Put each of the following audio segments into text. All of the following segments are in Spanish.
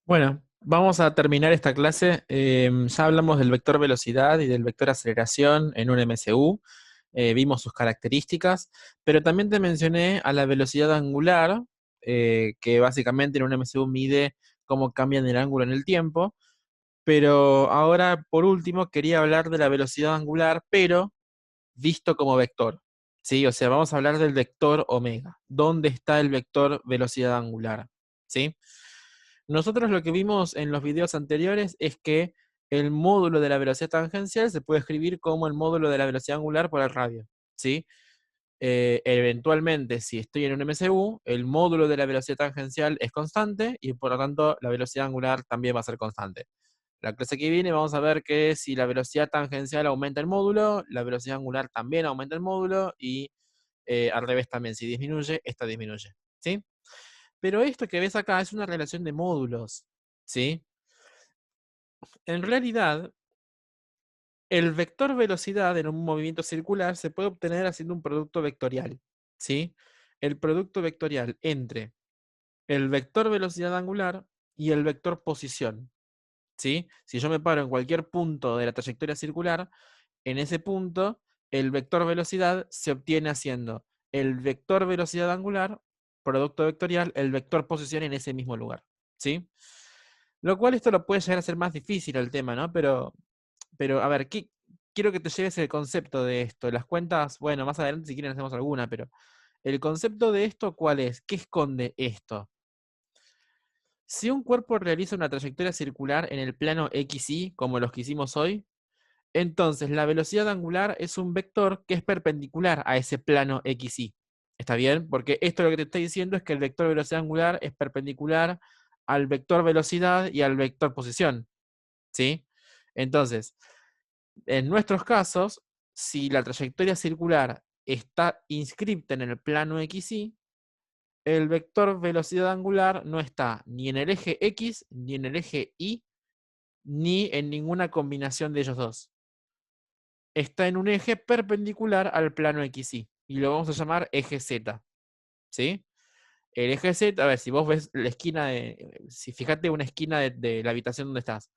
Bueno, vamos a terminar esta clase. Ya hablamos del vector velocidad y del vector aceleración en un MCU. Vimos sus características, pero también te mencioné a la velocidad angular, que básicamente en un MCU mide cómo cambian el ángulo en el tiempo. Pero ahora, por último, quería hablar de la velocidad angular, pero visto como vector. ¿Sí? O sea, vamos a hablar del vector omega. ¿Dónde está el vector velocidad angular? ¿Sí? Nosotros lo que vimos en los videos anteriores es que el módulo de la velocidad tangencial se puede escribir como el módulo de la velocidad angular por el radio. ¿Sí? Eventualmente, si estoy en un MCU, el módulo de la velocidad tangencial es constante y por lo tanto la velocidad angular también va a ser constante. La clase que viene vamos a ver que si la velocidad tangencial aumenta el módulo, la velocidad angular también aumenta el módulo y al revés también, si disminuye, esta disminuye. ¿Sí? Pero esto que ves acá es una relación de módulos. ¿Sí? En realidad, el vector velocidad en un movimiento circular se puede obtener haciendo un producto vectorial. ¿Sí? El producto vectorial entre el vector velocidad angular y el vector posición. ¿Sí? Si yo me paro en cualquier punto de la trayectoria circular, en ese punto el vector velocidad se obtiene haciendo el vector velocidad angular, producto vectorial, el vector posición en ese mismo lugar. ¿Sí? Lo cual esto lo puede llegar a ser más difícil el tema, ¿no? Pero a ver, quiero que te lleves el concepto de esto. Las cuentas, bueno, más adelante si quieren hacemos alguna, pero el concepto de esto, ¿cuál es? ¿Qué esconde esto? Si un cuerpo realiza una trayectoria circular en el plano XY, como los que hicimos hoy, entonces la velocidad angular es un vector que es perpendicular a ese plano XY. ¿Está bien? Porque esto lo que te está diciendo es que el vector velocidad angular es perpendicular al vector velocidad y al vector posición. ¿Sí? Entonces, en nuestros casos, si la trayectoria circular está inscripta en el plano XY, el vector velocidad angular no está ni en el eje X, ni en el eje Y, ni en ninguna combinación de ellos dos. Está en un eje perpendicular al plano XY y lo vamos a llamar eje Z. ¿Sí? El eje Z, a ver, si vos ves la esquina si fíjate una esquina de la habitación donde estás.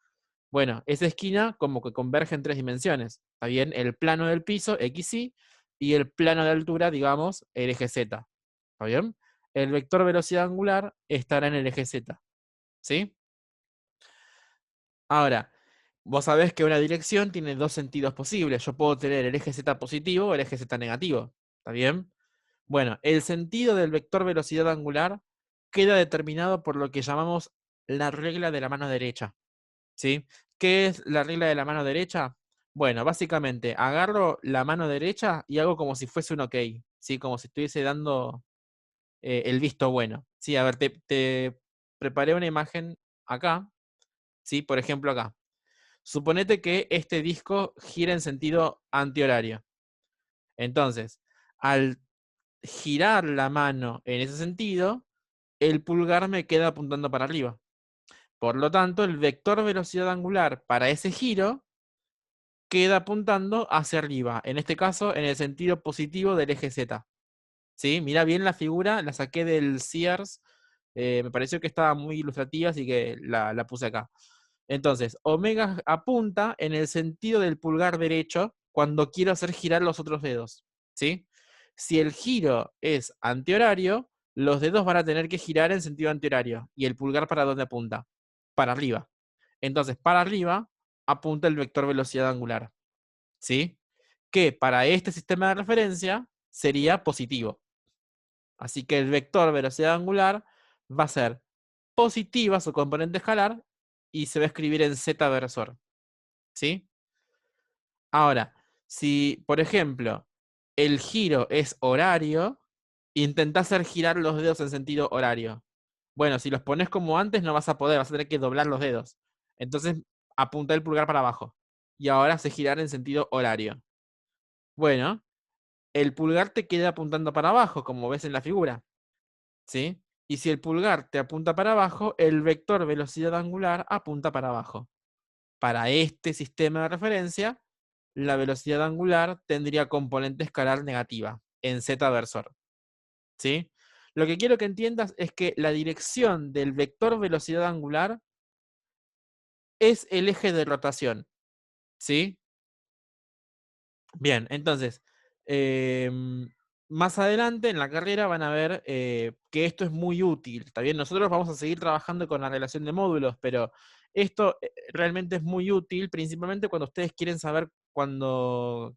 Bueno, esa esquina como que converge en tres dimensiones. ¿Está bien? El plano del piso, XY, y el plano de altura, digamos, el eje Z. ¿Está bien? El vector velocidad angular estará en el eje Z. ¿Sí? Ahora, vos sabés que una dirección tiene dos sentidos posibles. Yo puedo tener el eje Z positivo o el eje Z negativo. ¿Está bien? Bueno, el sentido del vector velocidad angular queda determinado por lo que llamamos la regla de la mano derecha. ¿Sí? ¿Qué es la regla de la mano derecha? Bueno, básicamente agarro la mano derecha y hago como si fuese un OK, ¿sí? Como si estuviese dando el visto bueno. Sí, a ver, te preparé una imagen acá, ¿sí? Por ejemplo, acá. Suponete que este disco gira en sentido antihorario. Entonces, al girar la mano en ese sentido, el pulgar me queda apuntando para arriba. Por lo tanto, el vector velocidad angular para ese giro queda apuntando hacia arriba, en este caso en el sentido positivo del eje Z. ¿Sí? Mira bien la figura, la saqué del Sears, me pareció que estaba muy ilustrativa, así que la puse acá. Entonces, omega apunta en el sentido del pulgar derecho cuando quiero hacer girar los otros dedos. ¿Sí? Si el giro es antihorario, los dedos van a tener que girar en sentido antihorario. ¿Y el pulgar para dónde apunta? Para arriba. Entonces, para arriba apunta el vector velocidad angular. ¿Sí? Que para este sistema de referencia sería positivo. Así que el vector velocidad angular va a ser positiva su componente escalar y se va a escribir en z versor. ¿Sí? Ahora, si, por ejemplo, el giro es horario, intenta hacer girar los dedos en sentido horario. Bueno, si los pones como antes, no vas a poder, vas a tener que doblar los dedos. Entonces, apunta el pulgar para abajo. Y ahora se girar en sentido horario. Bueno, el pulgar te queda apuntando para abajo, como ves en la figura. ¿Sí? Y si el pulgar te apunta para abajo, el vector velocidad angular apunta para abajo. Para este sistema de referencia, la velocidad angular tendría componente escalar negativa en z versor. ¿Sí? Lo que quiero que entiendas es que la dirección del vector velocidad angular es el eje de rotación, ¿sí? Bien, entonces, más adelante en la carrera van a ver que esto es muy útil. Está bien, nosotros vamos a seguir trabajando con la relación de módulos, pero esto realmente es muy útil, principalmente cuando ustedes quieren saber cuando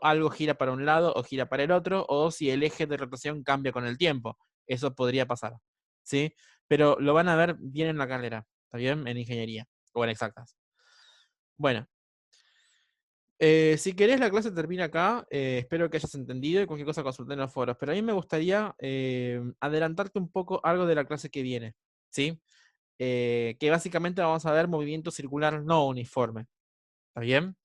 algo gira para un lado o gira para el otro, o si el eje de rotación cambia con el tiempo. Eso podría pasar, ¿sí? Pero lo van a ver bien en la carrera, ¿está bien? En ingeniería o en exactas. Bueno. Si querés, la clase termina acá. Espero que hayas entendido y cualquier cosa consulté en los foros. Pero a mí me gustaría adelantarte un poco algo de la clase que viene, ¿sí? Que básicamente vamos a ver movimiento circular no uniforme. ¿Está bien?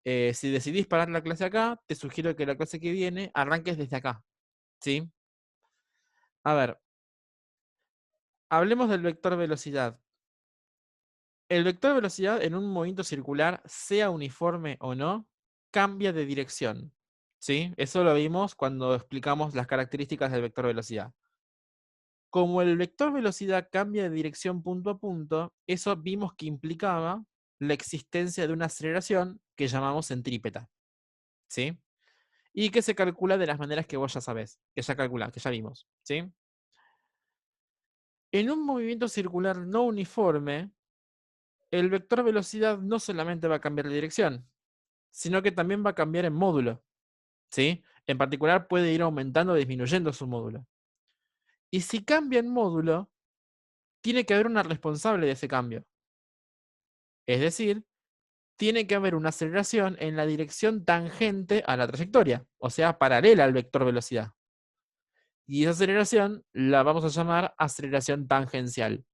Si decidís parar la clase acá, te sugiero que la clase que viene arranques desde acá, ¿sí? A ver, hablemos del vector velocidad. El vector velocidad en un movimiento circular, sea uniforme o no, cambia de dirección. ¿Sí? Eso lo vimos cuando explicamos las características del vector velocidad. Como el vector velocidad cambia de dirección punto a punto, eso vimos que implicaba la existencia de una aceleración que llamamos centrípeta. ¿Sí? Y que se calcula de las maneras que vos ya sabés, que ya vimos. ¿Sí? En un movimiento circular no uniforme, el vector velocidad no solamente va a cambiar de dirección, sino que también va a cambiar en módulo. ¿Sí? En particular puede ir aumentando o disminuyendo su módulo. Y si cambia en módulo, tiene que haber una responsable de ese cambio. Es decir, tiene que haber una aceleración en la dirección tangente a la trayectoria, o sea, paralela al vector velocidad. Y esa aceleración la vamos a llamar aceleración tangencial.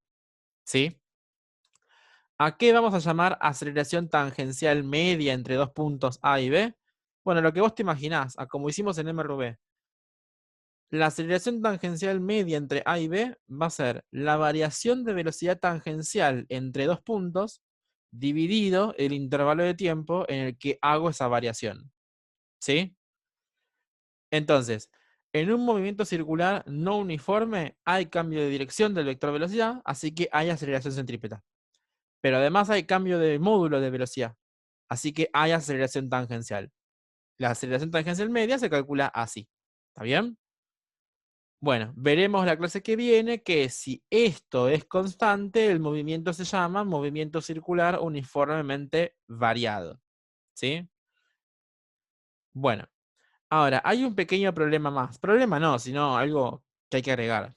¿Sí? ¿A qué vamos a llamar aceleración tangencial media entre dos puntos A y B? Bueno, lo que vos te imaginás, a como hicimos en MRV. La aceleración tangencial media entre A y B va a ser la variación de velocidad tangencial entre dos puntos dividido el intervalo de tiempo en el que hago esa variación. ¿Sí? Entonces, en un movimiento circular no uniforme hay cambio de dirección del vector velocidad, así que hay aceleración centrípeta. Pero además hay cambio de módulo de velocidad, así que hay aceleración tangencial. La aceleración tangencial media se calcula así. ¿Está bien? Bueno, veremos la clase que viene que si esto es constante, el movimiento se llama movimiento circular uniformemente variado. ¿Sí? Bueno, ahora hay un pequeño problema más. Problema no, sino algo que hay que agregar.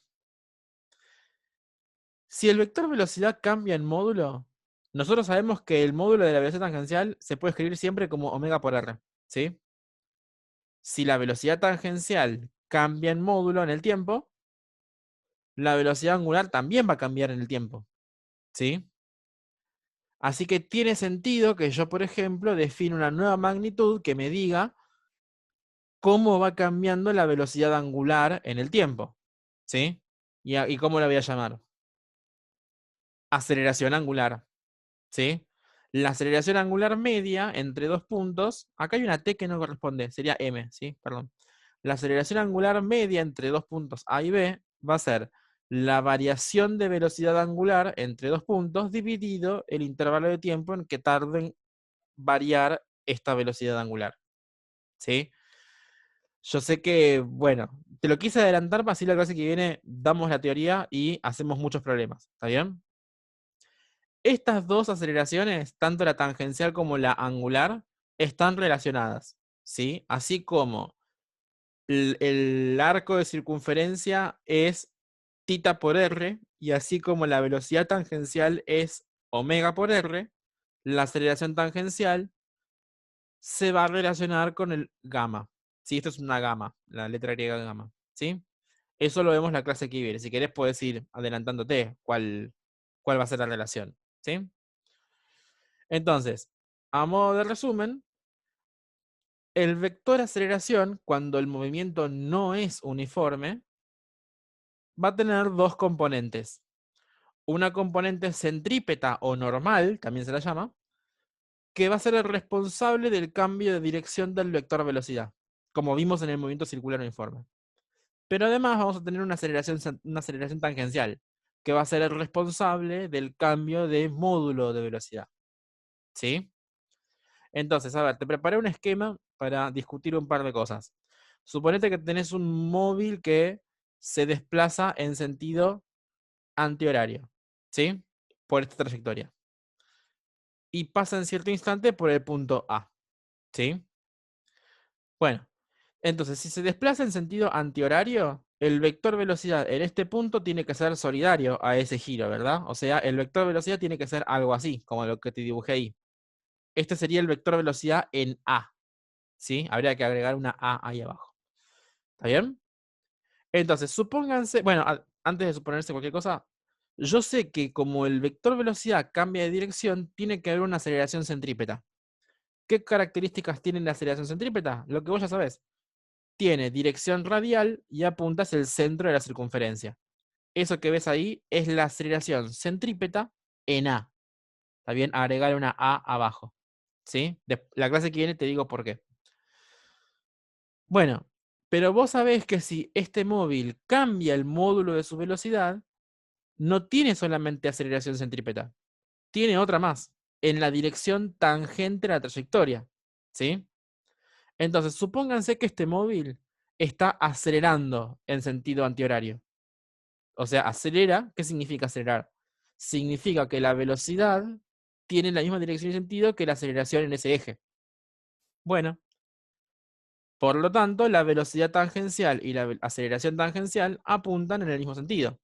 Si el vector velocidad cambia en módulo, nosotros sabemos que el módulo de la velocidad tangencial se puede escribir siempre como omega por r. ¿Sí? Si la velocidad tangencial cambia en módulo en el tiempo, la velocidad angular también va a cambiar en el tiempo. ¿Sí? Así que tiene sentido que yo, por ejemplo, define una nueva magnitud que me diga cómo va cambiando la velocidad angular en el tiempo. ¿Sí? ¿Y cómo la voy a llamar? Aceleración angular. ¿Sí? La aceleración angular media entre dos puntos, acá hay una T que no corresponde, sería M, ¿sí? Perdón. La aceleración angular media entre dos puntos A y B va a ser la variación de velocidad angular entre dos puntos dividido el intervalo de tiempo en que tarden variar esta velocidad angular. ¿Sí? Yo sé que, bueno, te lo quise adelantar para así la clase que viene damos la teoría y hacemos muchos problemas. ¿Está bien? Estas dos aceleraciones, tanto la tangencial como la angular, están relacionadas. ¿Sí? Así como el arco de circunferencia es θ por r, y así como la velocidad tangencial es omega por r, la aceleración tangencial se va a relacionar con el gamma. ¿Sí? Esto es una gamma, la letra griega gamma. ¿Sí? Eso lo vemos en la clase que viene. Si querés, puedes ir adelantándote cuál va a ser la relación. ¿Sí? Entonces, a modo de resumen, el vector aceleración, cuando el movimiento no es uniforme, va a tener dos componentes. Una componente centrípeta o normal, también se la llama, que va a ser el responsable del cambio de dirección del vector velocidad, como vimos en el movimiento circular uniforme. Pero además vamos a tener una aceleración tangencial, que va a ser el responsable del cambio de módulo de velocidad. ¿Sí? Entonces, a ver, te preparé un esquema para discutir un par de cosas. Suponete que tenés un móvil que se desplaza en sentido antihorario, ¿sí? Por esta trayectoria. Y pasa en cierto instante por el punto A, ¿sí? Bueno, entonces, si se desplaza en sentido antihorario, el vector velocidad en este punto tiene que ser solidario a ese giro, ¿verdad? O sea, el vector velocidad tiene que ser algo así, como lo que te dibujé ahí. Este sería el vector velocidad en A, ¿sí? Habría que agregar una A ahí abajo. ¿Está bien? Entonces, supónganse, bueno, antes de suponerse cualquier cosa, yo sé que como el vector velocidad cambia de dirección, tiene que haber una aceleración centrípeta. ¿Qué características tiene la aceleración centrípeta? Lo que vos ya sabés. Tiene dirección radial y apunta hacia el centro de la circunferencia. Eso que ves ahí es la aceleración centrípeta en A. ¿Está bien? Agregar una A abajo. ¿Sí? La clase que viene te digo por qué. Bueno, pero vos sabés que si este móvil cambia el módulo de su velocidad, no tiene solamente aceleración centrípeta, tiene otra más, en la dirección tangente a la trayectoria. ¿Sí? Entonces, supónganse que este móvil está acelerando en sentido antihorario. O sea, acelera, ¿qué significa acelerar? Significa que la velocidad tiene la misma dirección y sentido que la aceleración en ese eje. Bueno, por lo tanto, la velocidad tangencial y la aceleración tangencial apuntan en el mismo sentido.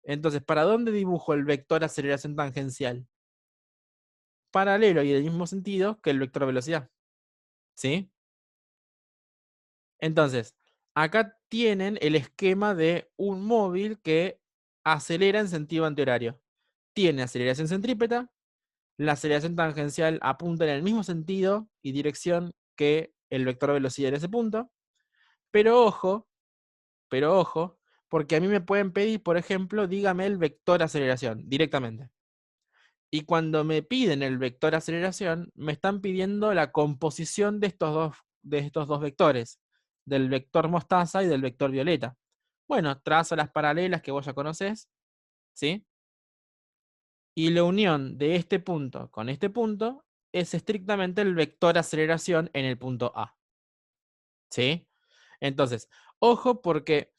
Entonces, ¿para dónde dibujo el vector aceleración tangencial? Paralelo y del mismo sentido que el vector velocidad. ¿Sí? Entonces, acá tienen el esquema de un móvil que acelera en sentido antihorario. Tiene aceleración centrípeta, la aceleración tangencial apunta en el mismo sentido y dirección que el vector velocidad en ese punto, pero ojo, porque a mí me pueden pedir, por ejemplo, dígame el vector aceleración directamente. Y cuando me piden el vector aceleración, me están pidiendo la composición de estos dos vectores, del vector mostaza y del vector violeta. Bueno, trazo las paralelas que vos ya conocés, ¿sí? Y la unión de este punto con este punto es estrictamente el vector aceleración en el punto A, ¿sí? Entonces, ojo porque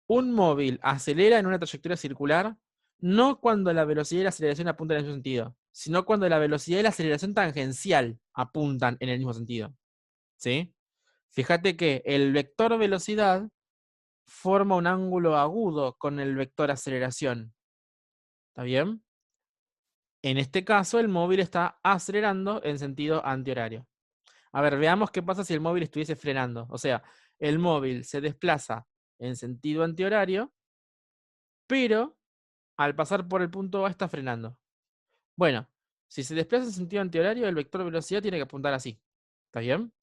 un móvil acelera en una trayectoria circular no cuando la velocidad y la aceleración apuntan en el mismo sentido, sino cuando la velocidad y la aceleración tangencial apuntan en el mismo sentido. ¿Sí? Fíjate que el vector velocidad forma un ángulo agudo con el vector aceleración. ¿Está bien? En este caso, el móvil está acelerando en sentido antihorario. A ver, veamos qué pasa si el móvil estuviese frenando. O sea, el móvil se desplaza en sentido antihorario, pero al pasar por el punto A está frenando. Bueno, si se desplaza en sentido antihorario, el vector velocidad tiene que apuntar así. ¿Está bien?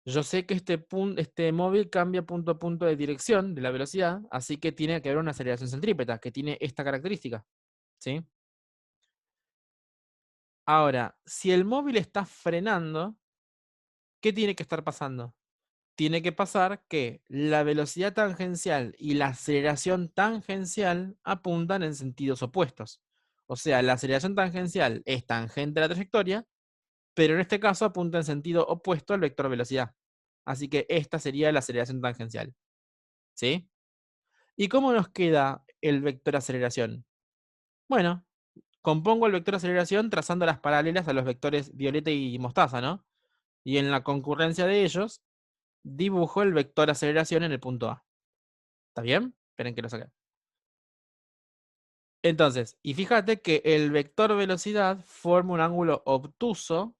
Yo sé que este móvil cambia punto a punto de dirección de la velocidad, así que tiene que haber una aceleración centrípeta, que tiene esta característica. ¿Sí? Ahora, si el móvil está frenando, ¿qué tiene que estar pasando? Tiene que pasar que la velocidad tangencial y la aceleración tangencial apuntan en sentidos opuestos. O sea, la aceleración tangencial es tangente a la trayectoria, pero en este caso apunta en sentido opuesto al vector velocidad. Así que esta sería la aceleración tangencial. ¿Sí? ¿Y cómo nos queda el vector aceleración? Bueno, compongo el vector aceleración trazando las paralelas a los vectores violeta y mostaza, ¿no? Y en la concurrencia de ellos, dibujo el vector aceleración en el punto A. ¿Está bien? Esperen que lo saque. Entonces, y fíjate que el vector velocidad forma un ángulo obtuso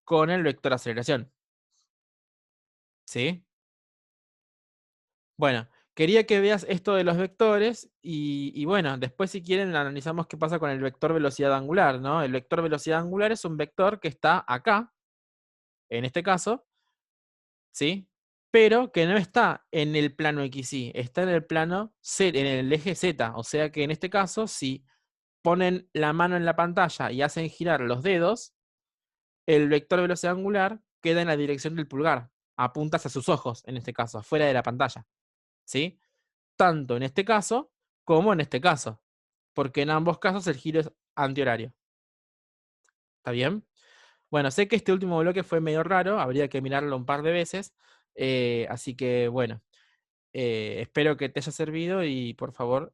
con el vector aceleración. ¿Sí? Bueno, quería que veas esto de los vectores y bueno, después si quieren analizamos qué pasa con el vector velocidad angular, ¿no? El vector velocidad angular es un vector que está acá, en este caso, ¿sí? Pero que no está en el plano XY, está en el plano Z, en el eje Z. O sea que en este caso, si ponen la mano en la pantalla y hacen girar los dedos, el vector velocidad angular queda en la dirección del pulgar. Apunta hacia sus ojos, en este caso, afuera de la pantalla. ¿Sí? Tanto en este caso como en este caso, porque en ambos casos el giro es antihorario. ¿Está bien? Bueno, sé que este último bloque fue medio raro, habría que mirarlo un par de veces, así que bueno, espero que te haya servido y por favor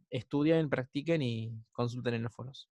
estudien, practiquen y consulten en los foros.